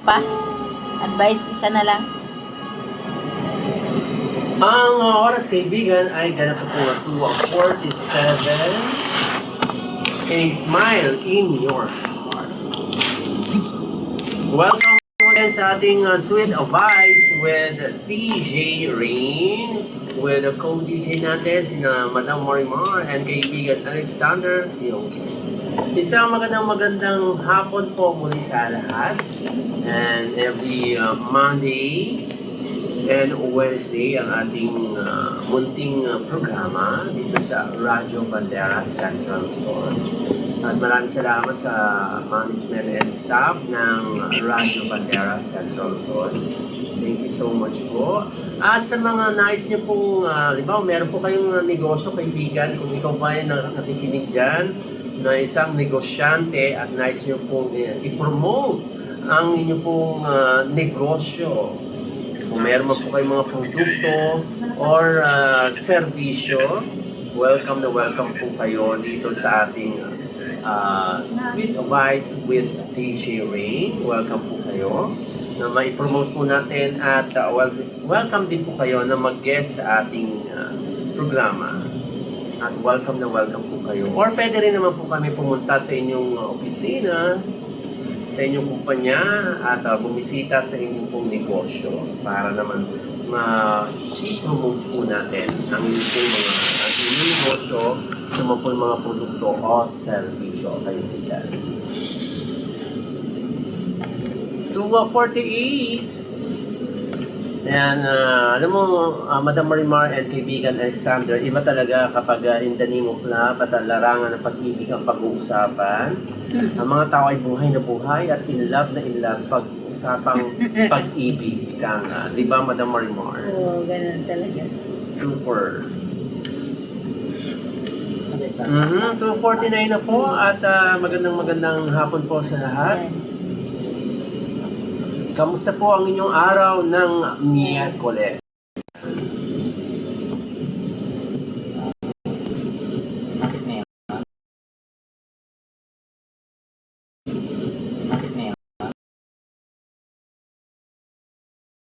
pa? Advice, isa na lang. Ang oras kaibigan ay ganap po 2:47. A smile in your heart. Welcome again sa ating Sweet Advice with TJ Rain, with the co-DJ natin, sina Madam Marimar and kaibigan Alexander Yogi. Isang magandang hapon po muli sa lahat. And every Monday and Wednesday ang ating munting programa dito sa Radyo Bandera Central Luzon. At maraming salamat sa management and staff ng Radyo Bandera Central Luzon. Thank you so much po. At sa mga nais niyo pong, halimbawa, meron po kayong negosyo, kaibigan, kung ikaw ba ay nakikinig dyan, na isang negosyante at nais niyo pong i-promote ang inyong pong negosyo. Kung meron po kayong mga produkto or serbisyo, welcome na welcome po kayo dito sa ating Sweet Bites with TJ Rain. Welcome po kayo na mai-promote po natin at welcome din po kayo na mag-guest sa ating programa. At welcome na welcome po kayo. Or pwede rin naman po kami pumunta sa inyong opisina, sa inyong kumpanya at bumisita sa inyong pong negosyo para naman ma-promote po natin ang inyong negosyo naman po yung mga produkto o servisyo kayo dyan. 2:48. Ayan, alam mo, Madam Marimar and kaibigan Alexander, iba talaga kapag in the name of love at larangan ng pag-ibig ang pag-uusapan. Ang mga tao ay buhay na buhay at in love na in love pag-usapang pag-ibig. Di ba, Madam Marimar? Oo, ganun talaga. Super. 2:49 na po at magandang hapon po sa lahat. Kamusta po ang inyong araw ng Miyerkules?